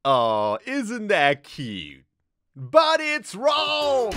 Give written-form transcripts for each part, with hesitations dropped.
Oh, isn't that cute? But it's wrong!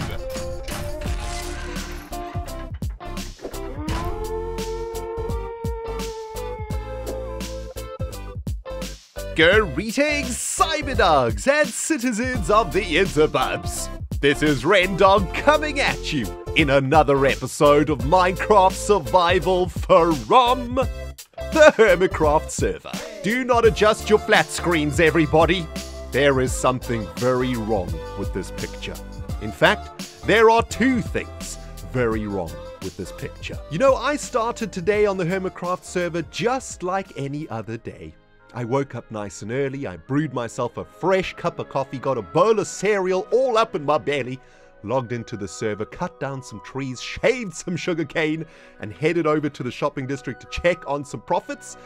Greetings, Cyberdogs and citizens of the interbubs. This is ReNDoG coming at you in another episode of Minecraft Survival from the Hermitcraft server. Do not adjust your flat screens, everybody. There is something very wrong with this picture. In fact, there are two things very wrong with this picture. You know, I started today on the Hermitcraft server just like any other day. I woke up nice and early, I brewed myself a fresh cup of coffee, got a bowl of cereal all up in my belly, logged into the server, cut down some trees, shaved some sugarcane, and headed over to the shopping district to check on some profits.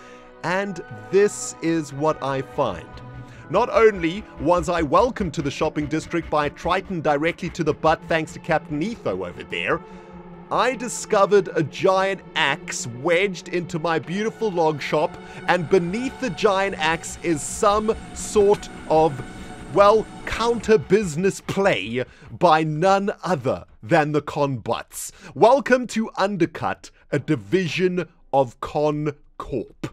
And this is what I find. Not only was I welcomed to the shopping district by Triton directly to the butt thanks to Captain Etho over there, I discovered a giant axe wedged into my beautiful log shop, and beneath the giant axe is some sort of, well, counter-business play by none other than the Conbutts. Welcome to Undercut, a division of ConCorp.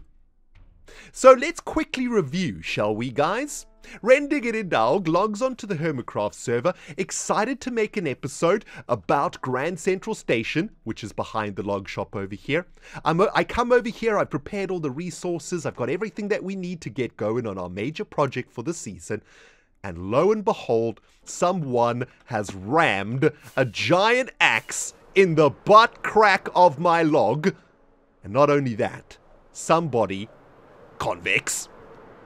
So let's quickly review, shall we, guys? ReNDoG logs onto the Hermitcraft server, excited to make an episode about Grand Central Station, which is behind the log shop over here. I come over here, I've prepared all the resources, I've got everything that we need to get going on our major project for the season. And lo and behold, someone has rammed a giant axe in the butt crack of my log. And not only that, somebody, Convex,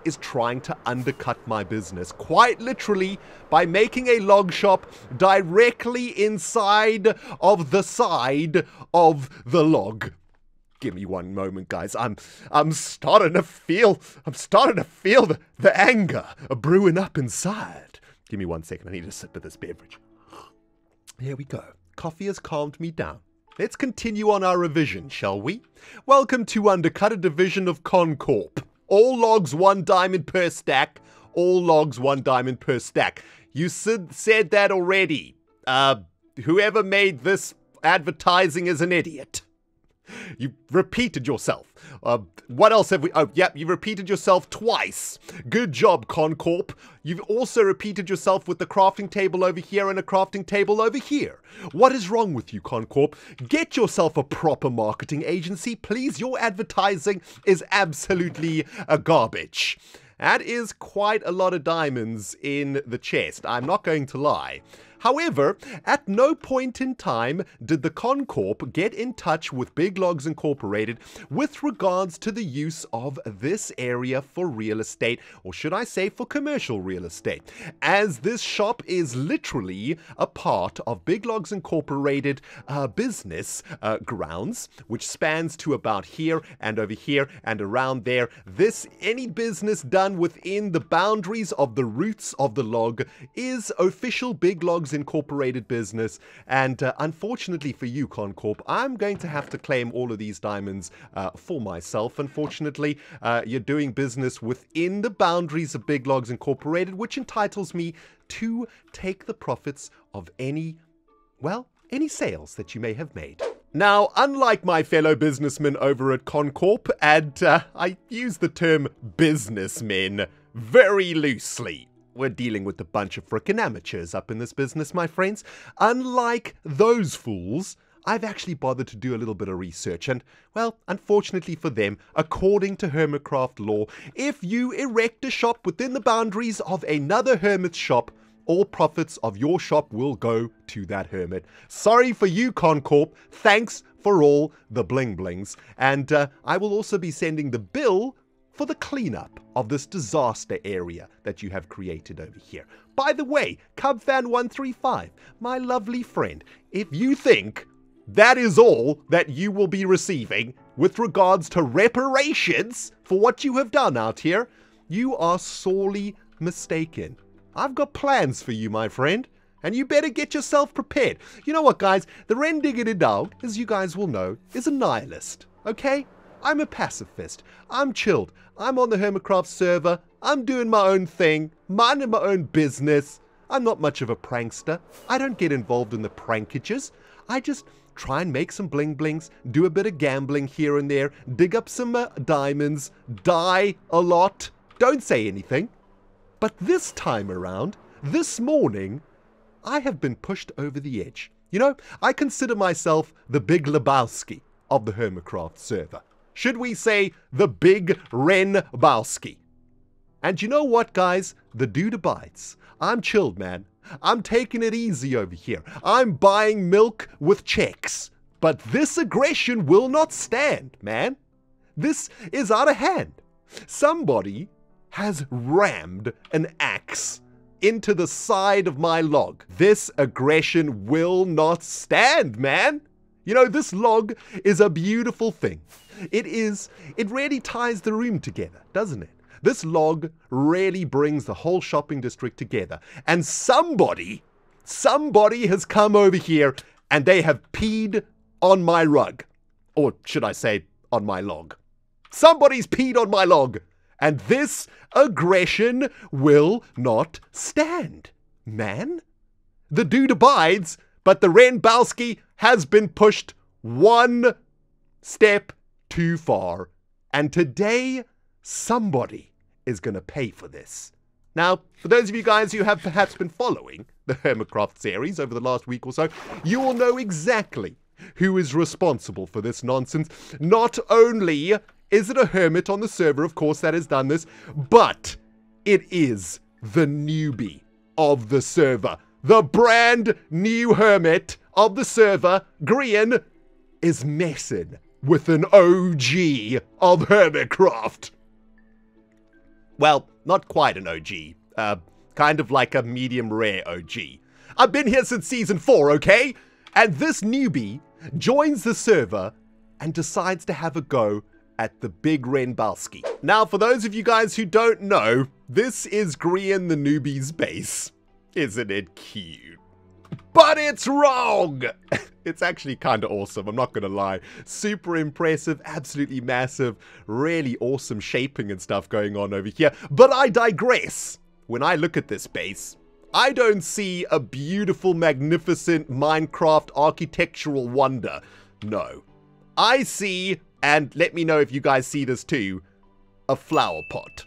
is trying to undercut my business, quite literally, by making a log shop directly inside of the side of the log. Give me one moment, guys. I'm starting to feel the anger brewing up inside. Give me 1 second. I need a sip of this beverage. There we go. Coffee has calmed me down. Let's continue on our revision, shall we? Welcome to Undercut, a division of ConCorp. All logs 1 diamond per stack. All logs 1 diamond per stack. You said that already. Whoever made this advertising is an idiot. You repeated yourself. What else have we... Oh, yep, you repeated yourself twice. Good job, ConCorp. You've also repeated yourself with the crafting table over here and a crafting table over here. What is wrong with you, ConCorp? Get yourself a proper marketing agency, please. Your advertising is absolutely garbage. That is quite a lot of diamonds in the chest, I'm not going to lie. However, at no point in time did the ConCorp get in touch with Big Logs Incorporated with regards to the use of this area for real estate, or should I say for commercial real estate, as this shop is literally a part of Big Logs Incorporated business grounds, which spans to about here and over here and around there. Any business done within the boundaries of the roots of the log is official Big Logs Incorporated business, and unfortunately for you, ConCorp, I'm going to have to claim all of these diamonds for myself. Unfortunately, you're doing business within the boundaries of Big Logs Incorporated, which entitles me to take the profits of any sales that you may have made. Now, unlike my fellow businessmen over at ConCorp, and I use the term businessmen very loosely, we're dealing with a bunch of frickin' amateurs up in this business, my friends. Unlike those fools, I've actually bothered to do a little bit of research, and, well, unfortunately for them, according to Hermitcraft law, if you erect a shop within the boundaries of another hermit's shop, all profits of your shop will go to that hermit. Sorry for you, ConCorp. Thanks for all the bling blings. And I will also be sending the bill for the cleanup of this disaster area that you have created over here. By the way, CubFan135, my lovely friend, if you think that is all that you will be receiving with regards to reparations for what you have done out here, you are sorely mistaken. I've got plans for you, my friend, and you better get yourself prepared. You know what, guys? The ReNDoG, as you guys will know, is a nihilist, okay? I'm a pacifist. I'm chilled. I'm on the Hermitcraft server. I'm doing my own thing, minding my own business. I'm not much of a prankster. I don't get involved in the prankages. I just try and make some bling blings, do a bit of gambling here and there, dig up some diamonds, die a lot, don't say anything. But this time around, this morning, I have been pushed over the edge. You know, I consider myself the big Lebowski of the Hermitcraft server. Should we say the big ReNBOWSKI? And you know what, guys? The dude abides. I'm chilled, man. I'm taking it easy over here. I'm buying milk with checks. But this aggression will not stand, man. This is out of hand. Somebody has rammed an axe into the side of my log. This aggression will not stand, man. You know, this log is a beautiful thing. It really ties the room together, doesn't it? This log really brings the whole shopping district together. And somebody has come over here and they have peed on my rug. Or should I say, on my log. Somebody's peed on my log. And this aggression will not stand, man. The dude abides, but the ReNBOWSKI has been pushed one step too far. And today, somebody is going to pay for this. Now, for those of you guys who have perhaps been following the Hermitcraft series over the last week or so, you will know exactly who is responsible for this nonsense. Not only is it a hermit on the server, of course, that has done this, but it is the newbie of the server. The brand new hermit of the server, Grian, is messing with an OG of Hermitcraft. Well, not quite an OG. Kind of like a medium rare OG. I've been here since season 4, okay? And this newbie joins the server and decides to have a go at the big ReNBOWSKI. Now, for those of you guys who don't know, this is Grian the newbie's base. Isn't it cute? But it's wrong! It's actually kind of awesome, I'm not gonna lie. Super impressive, absolutely massive, really awesome shaping and stuff going on over here. But I digress. When I look at this base, I don't see a beautiful, magnificent Minecraft architectural wonder. No. I see, and let me know if you guys see this too, a flower pot.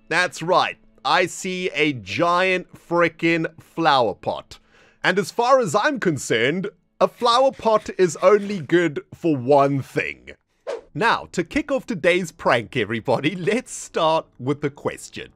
That's right. I see a giant frickin' flower pot. And as far as I'm concerned, a flower pot is only good for one thing. Now, to kick off today's prank, everybody, let's start with the question.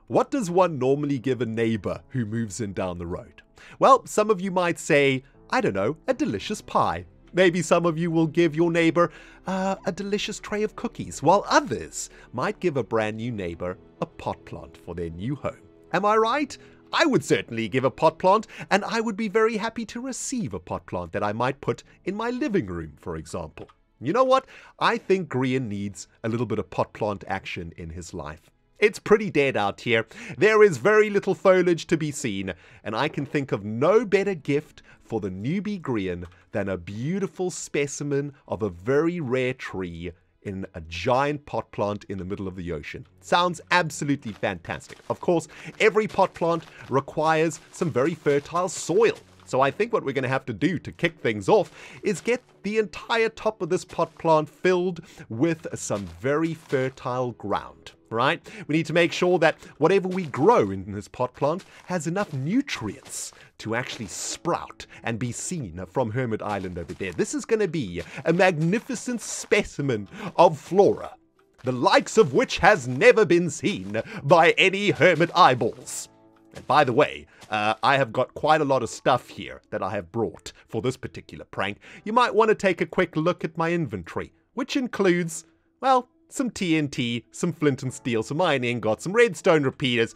What does one normally give a neighbor who moves in down the road? Well, some of you might say, I don't know, a delicious pie. Maybe some of you will give your neighbor a delicious tray of cookies, while others might give a brand new neighbor a pot plant for their new home. Am I right? I would certainly give a pot plant, and I would be very happy to receive a pot plant that I might put in my living room, for example. You know what? I think Grian needs a little bit of pot plant action in his life. It's pretty dead out here. There is very little foliage to be seen, and I can think of no better gift for the newbie Grian than a beautiful specimen of a very rare tree in a giant pot plant in the middle of the ocean. Sounds absolutely fantastic. Of course, every pot plant requires some very fertile soil. So I think what we're going to have to do to kick things off is get the entire top of this pot plant filled with some very fertile ground, right? We need to make sure that whatever we grow in this pot plant has enough nutrients to actually sprout and be seen from Hermit Island over there. This is going to be a magnificent specimen of flora, the likes of which has never been seen by any hermit eyeballs. And by the way, I have got quite a lot of stuff here that I have brought for this particular prank. You might want to take a quick look at my inventory, which includes, well, some TNT, some flint and steel, some iron ingots, some redstone repeaters.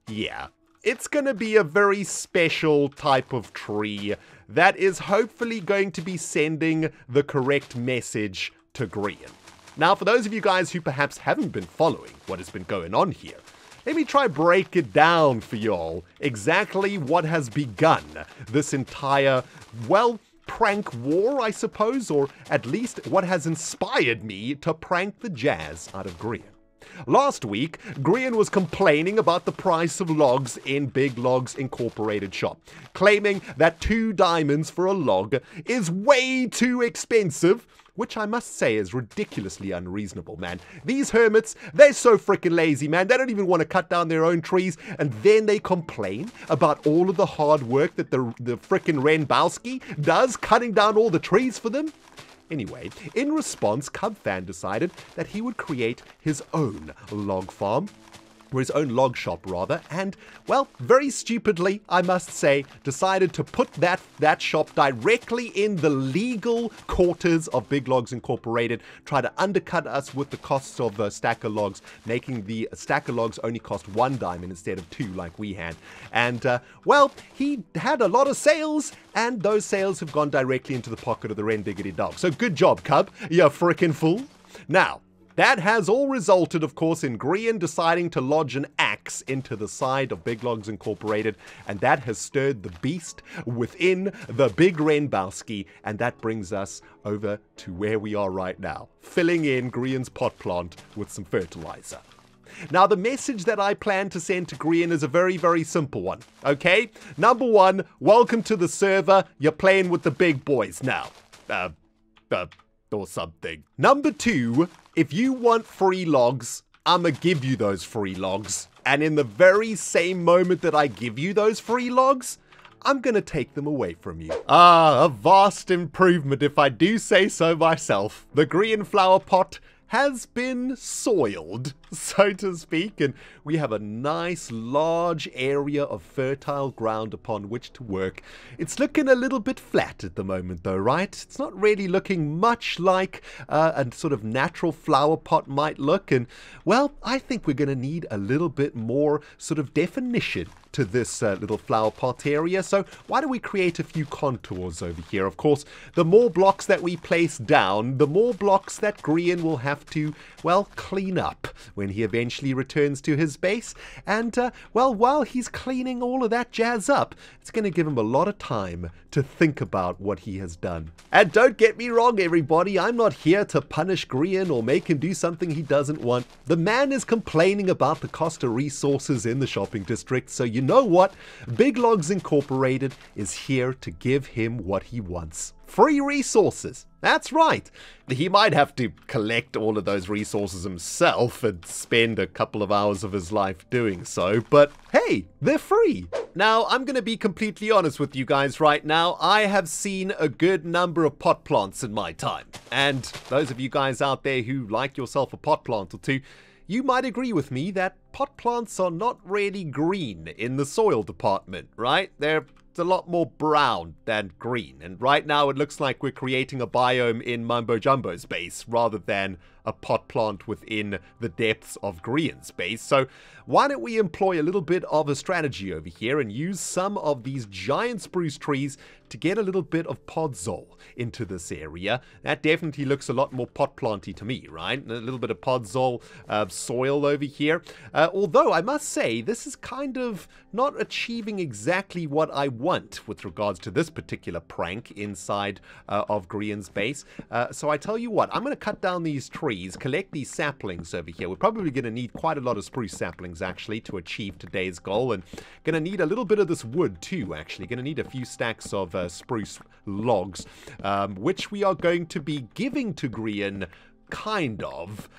Yeah, it's going to be a very special type of tree that is hopefully going to be sending the correct message to Grian. Now, for those of you guys who perhaps haven't been following what has been going on here, let me try break it down for y'all exactly what has begun this entire, well, prank war, I suppose, or at least what has inspired me to prank the jazz out of Grian. Last week, Grian was complaining about the price of logs in Big Logs Incorporated shop, claiming that 2 diamonds for a log is way too expensive, which I must say is ridiculously unreasonable, man. These hermits, they're so freaking lazy, man. They don't even want to cut down their own trees, and then they complain about all of the hard work that the freaking ReNBOWSKI does, cutting down all the trees for them. Anyway, in response, Cubfan decided that he would create his own log farm, or his own log shop rather, and, well, very stupidly, I must say, decided to put that shop directly in the legal quarters of Big Logs Incorporated, try to undercut us with the costs of stacker logs, making the stacker logs only cost 1 diamond instead of 2 like we had. And, well, he had a lot of sales, and those sales have gone directly into the pocket of the ReNDoG. So good job, Cub, you frickin' fool. Now, that has all resulted, of course, in Grian deciding to lodge an axe into the side of Big Logs Incorporated, and that has stirred the beast within the big ReNBOWSKI, and that brings us over to where we are right now, filling in Grian's pot plant with some fertilizer. Now, the message that I plan to send to Grian is a very, very simple one, okay? Number 1, welcome to the server. You're playing with the big boys now. Or something. Number 2, if you want free logs, I'ma give you those free logs. And in the very same moment that I give you those free logs, I'm gonna take them away from you. A vast improvement if I do say so myself. The Grian flower pot has been soiled, so to speak, and we have a nice large area of fertile ground upon which to work. It's looking a little bit flat at the moment though, right? It's not really looking much like a sort of natural flower pot might look, and well, I think we're going to need a little bit more sort of definition to this little flower pot area. So why don't we create a few contours over here? Of course, the more blocks that we place down, the more blocks that Grian will have to, well, clean up when he eventually returns to his base. And, well, while he's cleaning all of that jazz up, it's going to give him a lot of time to think about what he has done. And don't get me wrong, everybody, I'm not here to punish Grian or make him do something he doesn't want. The man is complaining about the cost of resources in the shopping district, so you know what? Big Logs Incorporated is here to give him what he wants. Free resources. That's right. He might have to collect all of those resources himself and spend a couple of hours of his life doing so, but hey, they're free. Now, I'm going to be completely honest with you guys right now. I have seen a good number of pot plants in my time, and those of you guys out there who like yourself a pot plant or two, you might agree with me that pot plants are not really green in the soil department, right? They're a lot more brown than green, and right now it looks like we're creating a biome in Mumbo Jumbo's base rather than a pot plant within the depths of Grian's base. So why don't we employ a little bit of a strategy over here and use some of these giant spruce trees to get a little bit of podzol into this area. That definitely looks a lot more pot planty to me, right? A little bit of podzol soil over here. Although I must say, this is kind of not achieving exactly what I want with regards to this particular prank inside of Grian's base. So I tell you what, I'm going to cut down these trees, collect these saplings over here. We're probably going to need quite a lot of spruce saplings actually to achieve today's goal, and going to need a little bit of this wood too actually. Going to need a few stacks of spruce logs, which we are going to be giving to Grian, kind of.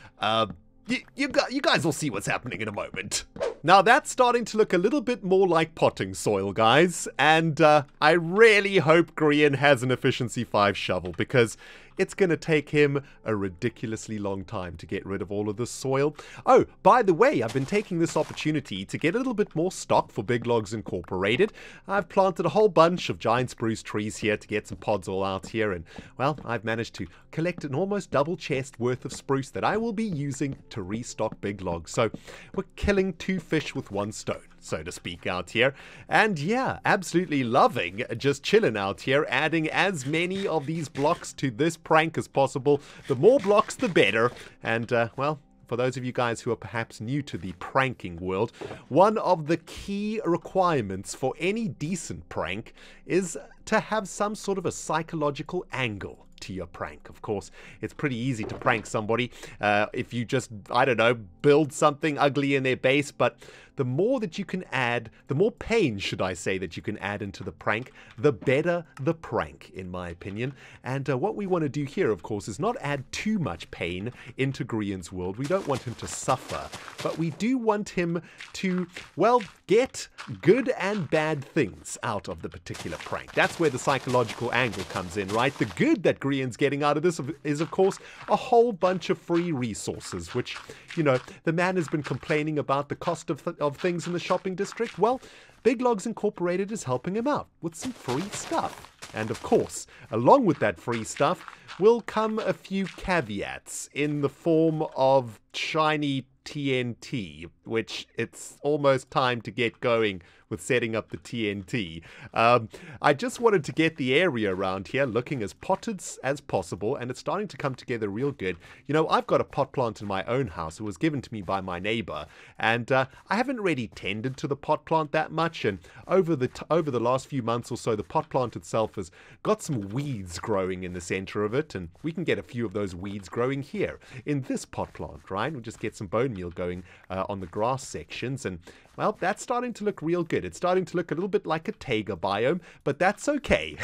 You guys will see what's happening in a moment. Now that's starting to look a little bit more like potting soil, guys, and I really hope Grian has an efficiency 5 shovel, because it's going to take him a ridiculously long time to get rid of all of this soil. Oh, by the way, I've been taking this opportunity to get a little bit more stock for Big Logs Incorporated. I've planted a whole bunch of giant spruce trees here to get some pods all out here, and, well, I've managed to collect an almost double chest worth of spruce that I will be using to restock Big Logs. So we're killing 2 fish with 1 stone, so to speak, out here. And yeah, absolutely loving just chilling out here, adding as many of these blocks to this prank as possible. The more blocks, the better. And, well, for those of you guys who are perhaps new to the pranking world, one of the key requirements for any decent prank is to have some sort of a psychological angle to your prank. Of course, it's pretty easy to prank somebody if you just, I don't know, build something ugly in their base, but the more that you can add, the more pain, should I say, that you can add into the prank, the better the prank, in my opinion. And what we want to do here, of course, is not add too much pain into Grian's world. We don't want him to suffer, but we do want him to, well, get good and bad things out of the particular prank. That's where the psychological angle comes in, right? The good that Grian's getting out of this is, of course, a whole bunch of free resources, which, you know, the man has been complaining about the cost of things in the shopping district. Well, Big Logs Incorporated is helping him out with some free stuff. And of course, along with that free stuff will come a few caveats in the form of shiny TNT, which it's almost time to get going with setting up the TNT. I just wanted to get the area around here looking as potted as possible, and it's starting to come together real good. You know, I've got a pot plant in my own house. It was given to me by my neighbor, and I haven't really tended to the pot plant that much, and over the last few months or so, the pot plant itself has got some weeds growing in the center of it, and we can get a few of those weeds growing here in this pot plant, right? We'll just get some bone meal going on the grass sections, and well, that's starting to look real good. It's starting to look a little bit like a taiga biome, but that's okay.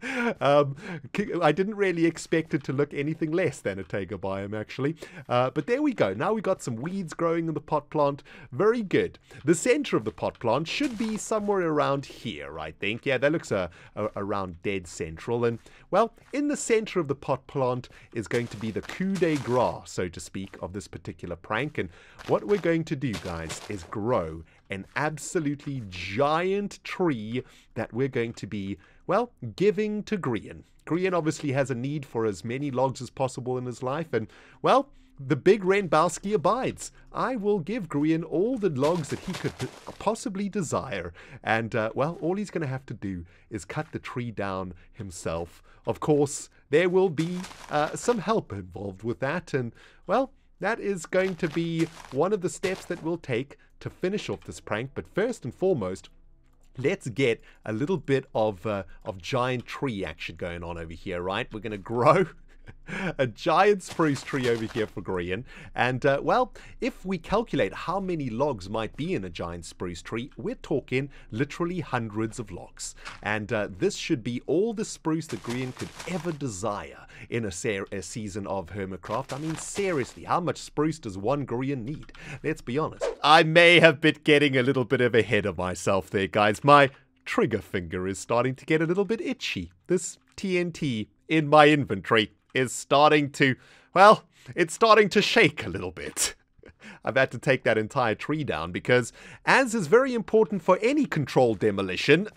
I didn't really expect it to look anything less than a taiga biome, actually. But there we go. Now we got some weeds growing in the pot plant. Very good. The center of the pot plant should be somewhere around here, I think. Yeah, that looks around dead central. And, well, in the center of the pot plant is going to be the coup de grace, so to speak, of this particular prank. And what we're going to do, guys, is grow an absolutely giant tree that we're going to be, well, giving to Grian. Grian obviously has a need for as many logs as possible in his life, and, well, the big ReNBOWSKI abides. I will give Grian all the logs that he could possibly desire, and, well, all he's going to have to do is cut the tree down himself. Of course, there will be some help involved with that, and, well, that is going to be one of the steps that we'll take to finish off this prank. But first and foremost, let's get a little bit of giant tree action going on over here, right? We're going to grow a giant spruce tree over here for Grian. And, well, if we calculate how many logs might be in a giant spruce tree, we're talking literally hundreds of logs. And this should be all the spruce that Grian could ever desire in a season of Hermitcraft. I mean, seriously, how much spruce does one Grian need? Let's be honest. I may have been getting a little bit of ahead of myself there, guys. My trigger finger is starting to get a little bit itchy. This TNT in my inventory is starting to, well, it's starting to shake a little bit. I've had to take that entire tree down because, as is very important for any controlled demolition,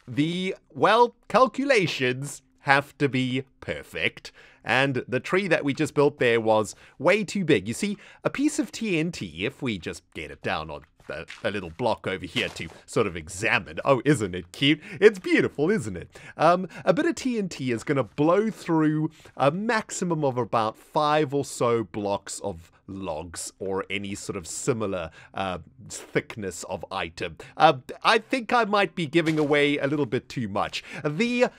the, well, calculations have to be perfect. And the tree that we just built there was way too big. You see, a piece of TNT, if we just get it down on a little block over here to sort of examine. Oh, isn't it cute? It's beautiful, isn't it? A bit of TNT is going to blow through a maximum of about 5 or so blocks of logs or any sort of similar thickness of item. I think I might be giving away a little bit too much. The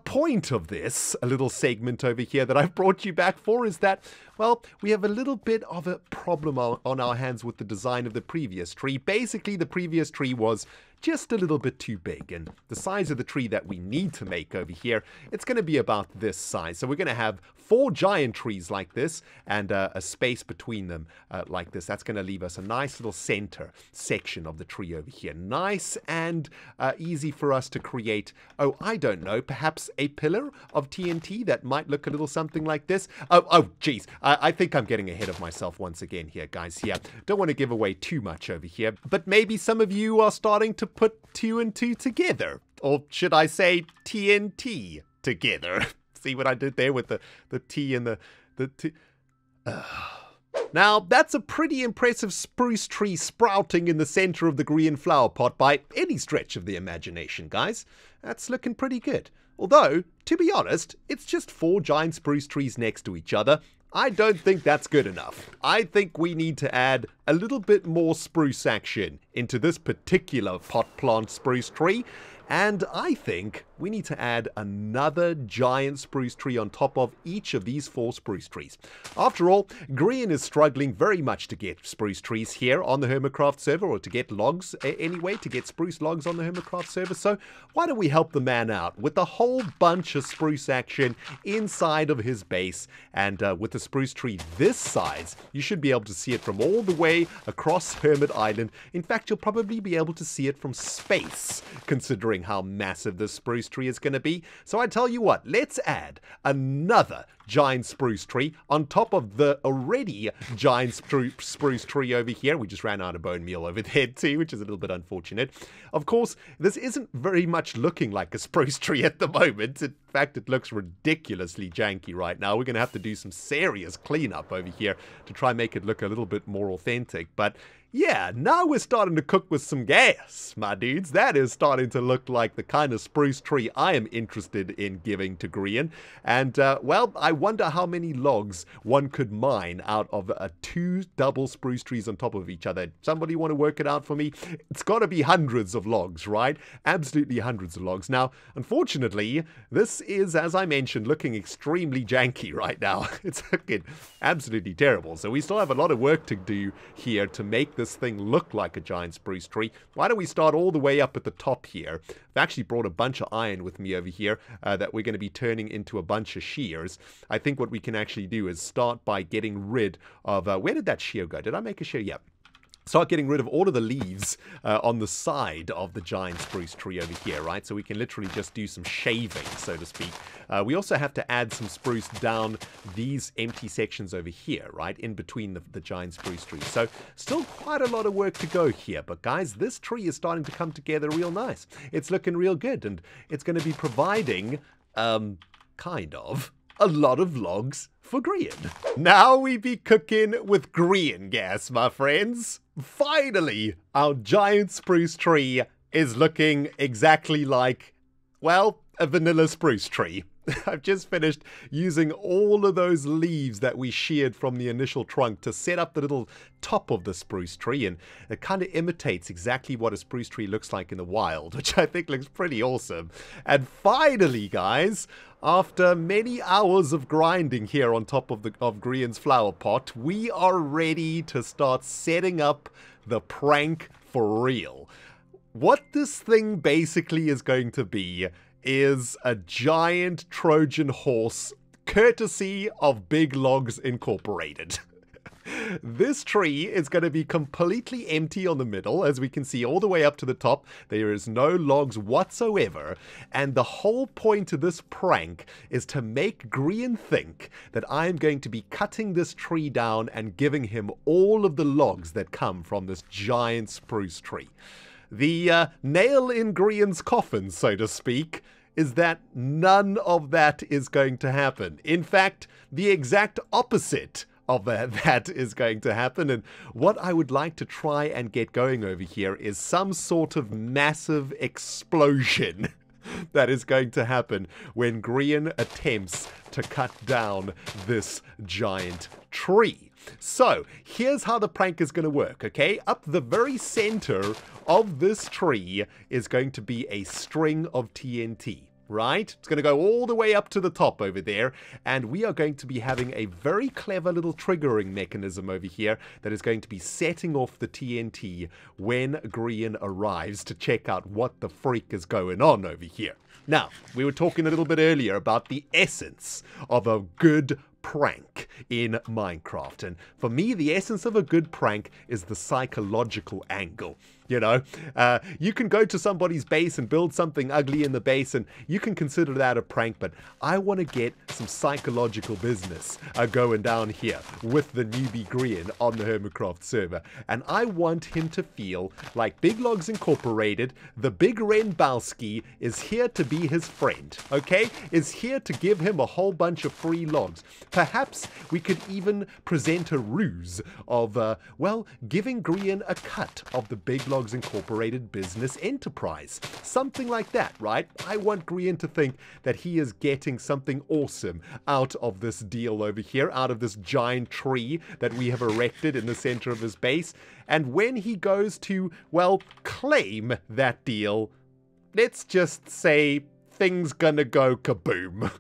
point of this little segment over here that I've brought you back for is that, well, we have a little bit of a problem on our hands with the design of the previous tree. Basically, the previous tree was just a little bit too big, and the size of the tree that we need to make over here, it's going to be about this size. So we're going to have 4 giant trees like this and a space between them like this. That's going to leave us a nice little center section of the tree over here. Nice and easy for us to create, oh, I don't know, perhaps a pillar of TNT that might look a little something like this. Oh, geez, I think I'm getting ahead of myself once again here, guys. Yeah, don't want to give away too much over here, but maybe some of you are starting to put 2 and 2 together, or should I say TNT together. See what I did there with the T and the T. Now, that's a pretty impressive spruce tree sprouting in the center of the Grian flower pot by any stretch of the imagination, guys. That's looking pretty good. Although, to be honest, it's just 4 giant spruce trees next to each other. I don't think that's good enough. I think we need to add a little bit more spruce action into this particular pot plant spruce tree. And I think we need to add another giant spruce tree on top of each of these 4 spruce trees. After all, Grian is struggling very much to get spruce trees here on the Hermitcraft server, or to get logs anyway, to get spruce logs on the Hermitcraft server. So why don't we help the man out with a whole bunch of spruce action inside of his base. And with a spruce tree this size, you should be able to see it from all the way across Hermit Island. In fact, you'll probably be able to see it from space, considering how massive this spruce tree is going to be. So I tell you what, let's add another giant spruce tree on top of the already giant spruce tree over here. We just ran out of bone meal over there too, which is a little bit unfortunate. Of course, this isn't very much looking like a spruce tree at the moment. In fact, it looks ridiculously janky right now. We're going to have to do some serious cleanup over here to try and make it look a little bit more authentic. But yeah, now we're starting to cook with some gas, my dudes. That is starting to look like the kind of spruce tree I am interested in giving to Grian. And, well, I wonder how many logs one could mine out of 2 double spruce trees on top of each other. Somebody want to work it out for me? It's got to be hundreds of logs, right? Absolutely hundreds of logs. Now, unfortunately, this is, as I mentioned, looking extremely janky right now. It's looking absolutely terrible. So we still have a lot of work to do here to make this thing look like a giant spruce tree. Why don't we start all the way up at the top here? I've actually brought a bunch of iron with me over here that we're going to be turning into a bunch of shears. I think what we can actually do is start by getting rid of... where did that shear go? Did I make a shear? Yeah. Start getting rid of all of the leaves on the side of the giant spruce tree over here, right? So we can literally just do some shaving, so to speak. We also have to add some spruce down these empty sections over here, right? In between the giant spruce trees. So still quite a lot of work to go here. But guys, this tree is starting to come together real nice. It's looking real good. And it's going to be providing, kind of, a lot of logs for Grian. Now we be cooking with Grian gas, my friends. Finally, our giant spruce tree is looking exactly like, well, a vanilla spruce tree. I've just finished using all of those leaves that we sheared from the initial trunk to set up the little top of the spruce tree, and it kind of imitates exactly what a spruce tree looks like in the wild, which I think looks pretty awesome. And finally, guys, after many hours of grinding here on top of Grian's flower pot, we are ready to start setting up the prank for real. What this thing basically is going to be is a giant Trojan horse, courtesy of Big Logs Incorporated. This tree is going to be completely empty on the middle, as we can see all the way up to the top. There is no logs whatsoever, and the whole point of this prank is to make Grian think that I am going to be cutting this tree down and giving him all of the logs that come from this giant spruce tree. The nail in Grian's coffin, so to speak, is that none of that is going to happen. In fact, the exact opposite of that is going to happen. And what I would like to try and get going over here is some sort of massive explosion that is going to happen when Grian attempts to cut down this giant tree. So, here's how the prank is going to work, okay? Up the very center of this tree is going to be a string of TNT. Right? It's going to go all the way up to the top over there, and we are going to be having a very clever little triggering mechanism over here that is going to be setting off the TNT when Grian arrives to check out what the freak is going on over here. Now, we were talking a little bit earlier about the essence of a good prank in Minecraft, and for me, the essence of a good prank is the psychological angle. You know, you can go to somebody's base and build something ugly in the base, and you can consider that a prank, but I want to get some psychological business going down here with the newbie Grian on the Hermitcraft server, and I want him to feel like Big Logs Incorporated, the big ReNBOWSKI, is here to be his friend, okay? Is here to give him a whole bunch of free logs. Perhaps we could even present a ruse of, well, giving Grian a cut of the Big Logs ReNDoG's Incorporated business enterprise. Something like that, right? I want Grian to think that he is getting something awesome out of this deal over here, out of this giant tree that we have erected in the center of his base. And when he goes to, well, claim that deal, let's just say things gonna go kaboom.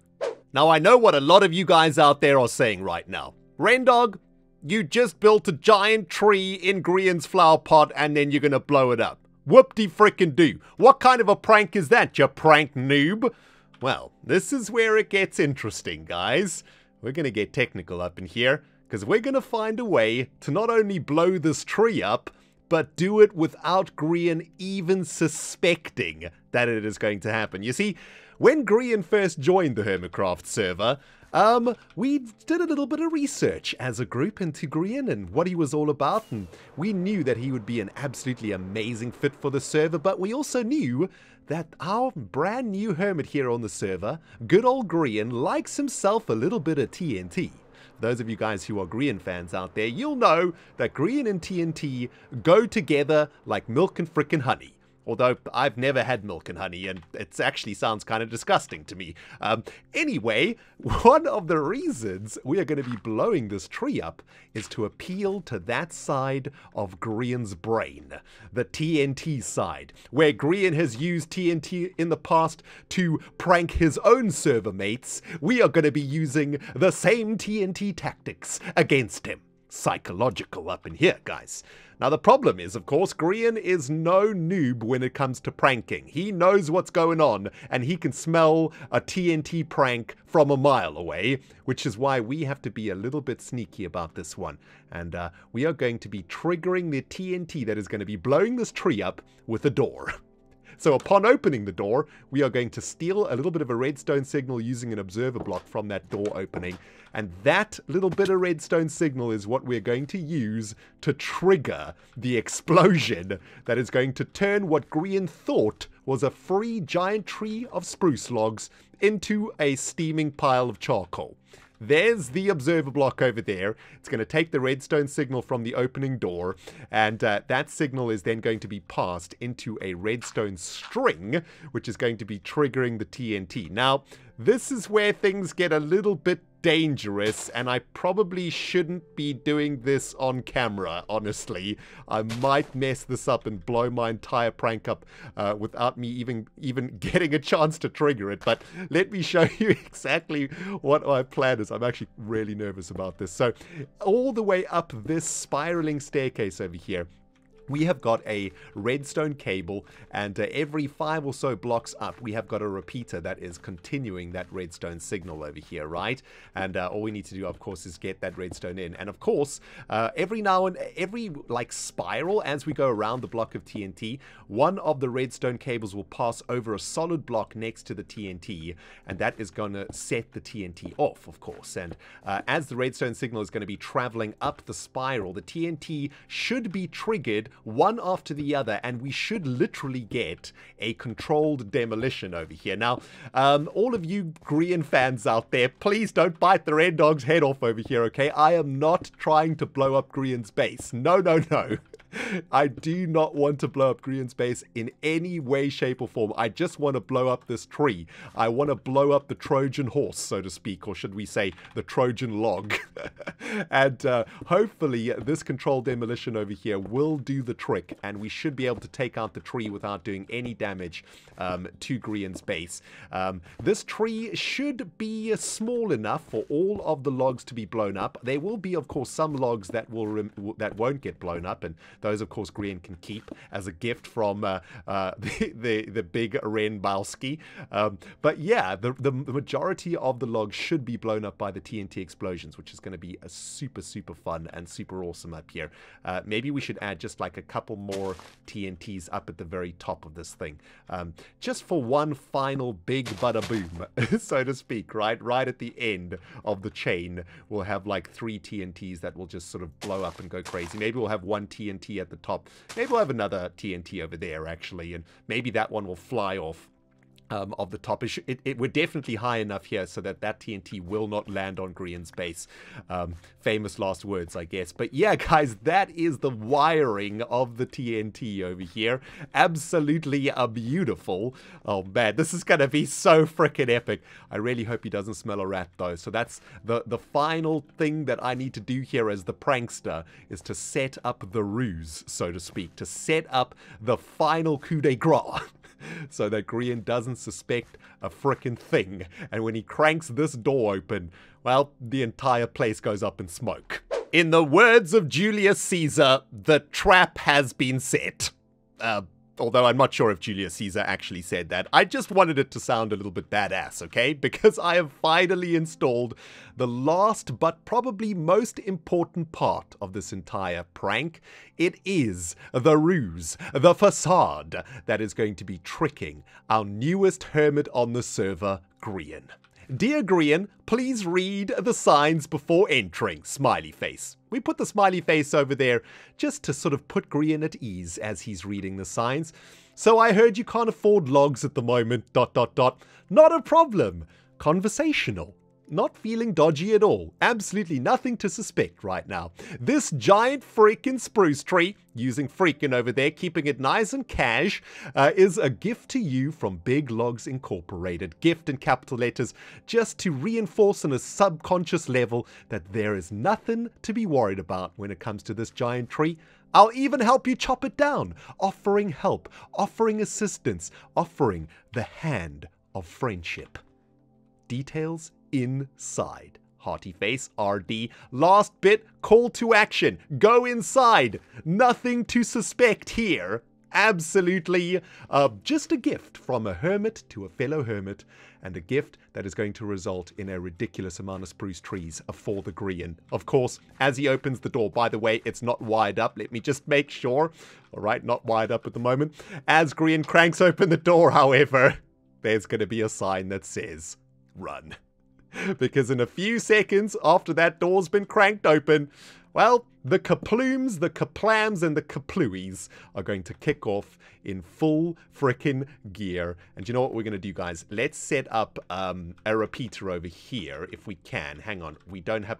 Now, I know what a lot of you guys out there are saying right now. ReNDoG, you just built a giant tree in Grian's flower pot and then you're gonna blow it up. Whoop-de-frickin-do. What kind of a prank is that, you prank noob? Well, this is where it gets interesting, guys. We're gonna get technical up in here, because we're gonna find a way to not only blow this tree up, but do it without Grian even suspecting that it is going to happen. You see, when Grian first joined the Hermitcraft server, we did a little bit of research as a group into Grian and what he was all about, and we knew that he would be an absolutely amazing fit for the server, but we also knew that our brand new hermit here on the server, good old Grian, likes himself a little bit of TNT. Those of you guys who are Grian fans out there, you'll know that Grian and TNT go together like milk and frickin' honey. Although I've never had milk and honey, and it actually sounds kind of disgusting to me. Anyway, one of the reasons we are going to be blowing this tree up is to appeal to that side of Grian's brain, the TNT side, where Grian has used TNT in the past to prank his own server mates. We are going to be using the same TNT tactics against him. Psychological up in here, guys. Now, the problem is, of course, Grian is no noob when it comes to pranking. He knows what's going on, and he can smell a TNT prank from a mile away, which is why we have to be a little bit sneaky about this one. And we are going to be triggering the TNT that is going to be blowing this tree up with a door. So upon opening the door, we are going to steal a little bit of a redstone signal using an observer block from that door opening. And that little bit of redstone signal is what we're going to use to trigger the explosion that is going to turn what Grian thought was a free giant tree of spruce logs into a steaming pile of charcoal. There's the observer block over there. It's going to take the redstone signal from the opening door, and that signal is then going to be passed into a redstone string, which is going to be triggering the TNT. Now, this is where things get a little bit dangerous, and I probably shouldn't be doing this on camera, honestly. I might mess this up and blow my entire prank up without me even getting a chance to trigger it, but let me show you exactly what my plan is. I'm actually really nervous about this. So all the way up this spiraling staircase over here, we have got a redstone cable, and every 5 or so blocks up, we have got a repeater that is continuing that redstone signal over here, right? And all we need to do, of course, is get that redstone in. And of course, every like spiral, as we go around the block of TNT, one of the redstone cables will pass over a solid block next to the TNT, and that is going to set the TNT off, of course. And as the redstone signal is going to be traveling up the spiral, the TNT should be triggered one after the other, and we should literally get a controlled demolition over here. Now, all of you Grian fans out there, please don't bite the ReNDoG's head off over here, okay? I am not trying to blow up Grian's base. No, no, no. I do not want to blow up Grian's base in any way, shape, or form. I just want to blow up this tree. I want to blow up the Trojan horse, so to speak, or should we say the Trojan log. And hopefully this controlled demolition over here will do the trick, and we should be able to take out the tree without doing any damage to Grian's base. This tree should be small enough for all of the logs to be blown up. There will be, of course, some logs that won't get blown up, and those, of course, Grian can keep as a gift from the big ReNBOWSKI. But yeah, the majority of the logs should be blown up by the TNT explosions, which is going to be a super, super fun and super awesome up here. Maybe we should add just like a couple more TNTs up at the very top of this thing. Just for one final big bada boom, so to speak, right? Right at the end of the chain, we'll have like 3 TNTs that will just sort of blow up and go crazy. Maybe we'll have one TNT at the top. Maybe we'll have another TNT over there, actually, and maybe that one will fly off of the top. We're definitely high enough here so that TNT will not land on Grian's base. Famous last words, I guess. But yeah, guys, that is the wiring of the TNT over here. Absolutely beautiful. Oh man, this is going to be so freaking epic. I really hope he doesn't smell a rat though. So that's the final thing that I need to do here as the prankster, is to set up the ruse, so to speak, to set up the final coup de grace. So that Grian doesn't suspect a frickin' thing. And when he cranks this door open, well, the entire place goes up in smoke. In the words of Julius Caesar, the trap has been set. Although I'm not sure if Julius Caesar actually said that. I just wanted it to sound a little bit badass, okay? Because I have finally installed the last but probably most important part of this entire prank. It is the ruse, the facade, that is going to be tricking our newest hermit on the server, Grian. Dear Grian, please read the signs before entering. Smiley face. We put the smiley face over there just to sort of put Grian at ease as he's reading the signs. So I heard you can't afford logs at the moment, ... Not a problem. Conversational. Not feeling dodgy at all. Absolutely nothing to suspect right now. This giant freaking spruce tree, using freaking over there, keeping it nice and cash, is a gift to you from Big Logs Incorporated. Gift in capital letters, just to reinforce on a subconscious level that there is nothing to be worried about when it comes to this giant tree. I'll even help you chop it down, offering help, offering assistance, offering the hand of friendship. Details inside. Hearty face, RD. Last bit, call to action. Go inside. Nothing to suspect here. Absolutely just a gift from a hermit to a fellow hermit, and a gift that is going to result in a ridiculous amount of spruce trees for the Grian. Of course, as he opens the door, by the way, it's not wired up. Let me just make sure. All right, not wired up at the moment. As Grian cranks open the door, however, there's going to be a sign that says, run. Because in a few seconds after that door's been cranked open, well, the kaplumes, the kaplams, and the kapluies are going to kick off in full frickin' gear. And you know what we're going to do, guys? Let's set up a repeater over here if we can. Hang on. We don't have...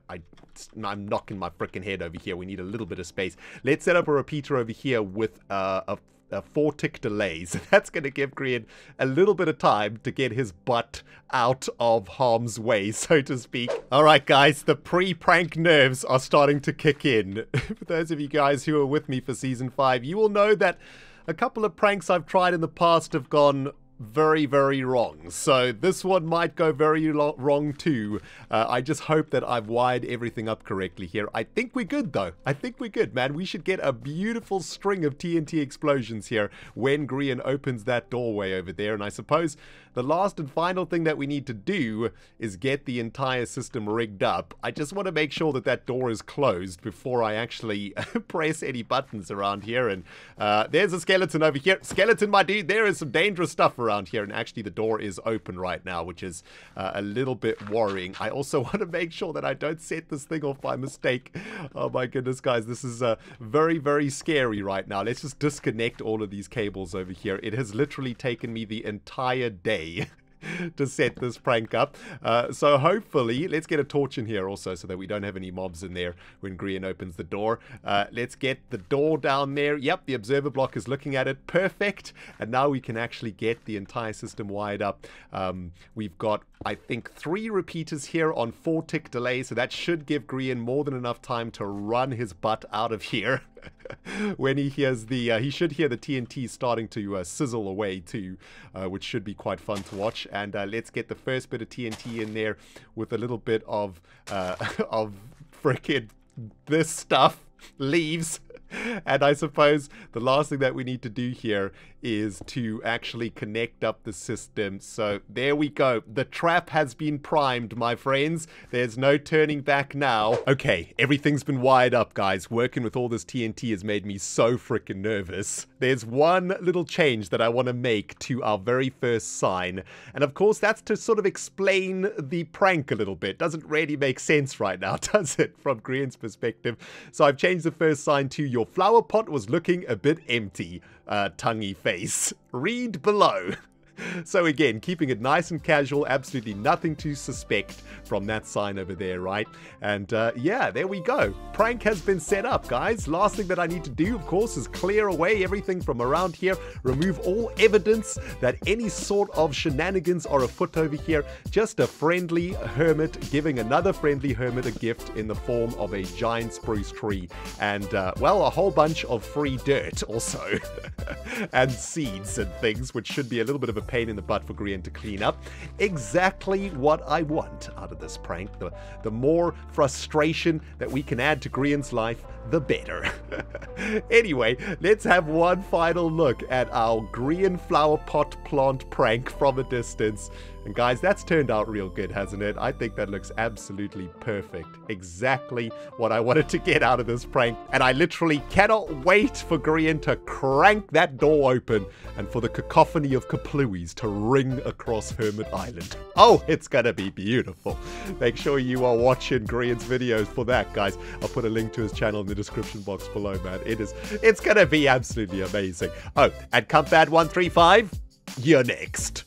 I'm knocking my frickin' head over here. We need a little bit of space. Let's set up a repeater over here with a 4-tick delay. So that's going to give Grian a little bit of time to get his butt out of harm's way, so to speak. Alright guys, the pre-prank nerves are starting to kick in. For those of you guys who are with me for Season 5, you will know that a couple of pranks I've tried in the past have gone very, very wrong. So this one might go very wrong too. I just hope that I've wired everything up correctly here. I think we're good though. I think we're good, man. We should get a beautiful string of TNT explosions here when Grian opens that doorway over there. And I suppose the last and final thing that we need to do is get the entire system rigged up. I just want to make sure that that door is closed before I actually press any buttons around here. And there's a skeleton over here. Skeleton, my dude, there is some dangerous stuff around here. And actually the door is open right now, which is a little bit worrying. I also want to make sure that I don't set this thing off by mistake. Oh my goodness, guys, this is very, very scary right now. Let's just disconnect all of these cables over here. It has literally taken me the entire day to set this prank up. So hopefully, let's get a torch in here also so that we don't have any mobs in there when Grian opens the door. Let's get the door down there. Yep, the observer block is looking at it. Perfect. And now we can actually get the entire system wired up. We've got, I think, 3 repeaters here on 4-tick delay, so that should give Grian more than enough time to run his butt out of here. When he hears the, he should hear the TNT starting to sizzle away too, which should be quite fun to watch. And let's get the first bit of TNT in there with a little bit of frickin' this stuff, leaves. And I suppose the last thing that we need to do here is to actually connect up the system. So there we go. The trap has been primed, my friends. There's no turning back now. Okay, everything's been wired up, guys. Working with all this TNT has made me so freaking nervous. There's one little change that I want to make to our very first sign. And of course, that's to sort of explain the prank a little bit. Doesn't really make sense right now, does it? From Grian's perspective. So I've changed the first sign to your flower pot was looking a bit empty. Tonguey face. Read below. So again, keeping it nice and casual, absolutely nothing to suspect from that sign over there, right? And yeah, there we go. Prank has been set up, guys. Last thing that I need to do, of course, is clear away everything from around here, remove all evidence that any sort of shenanigans are afoot over here. Just a friendly hermit giving another friendly hermit a gift in the form of a giant spruce tree and, well, a whole bunch of free dirt also. And seeds and things, which should be a little bit of a pain in the butt for Grian to clean up. Exactly what I want out of this prank. The more frustration that we can add to Grian's life, the better. Anyway, let's have one final look at our Grian flower pot plant prank from a distance. And guys, that's turned out real good, hasn't it? I think that looks absolutely perfect. Exactly what I wanted to get out of this prank. And I literally cannot wait for Grian to crank that door open and for the cacophony of kaplooies to ring across Hermit Island. Oh, it's gonna be beautiful. Make sure you are watching Grian's videos for that, guys. I'll put a link to his channel in the description box below, man. It's gonna be absolutely amazing. Oh, and Comfad 135, you're next.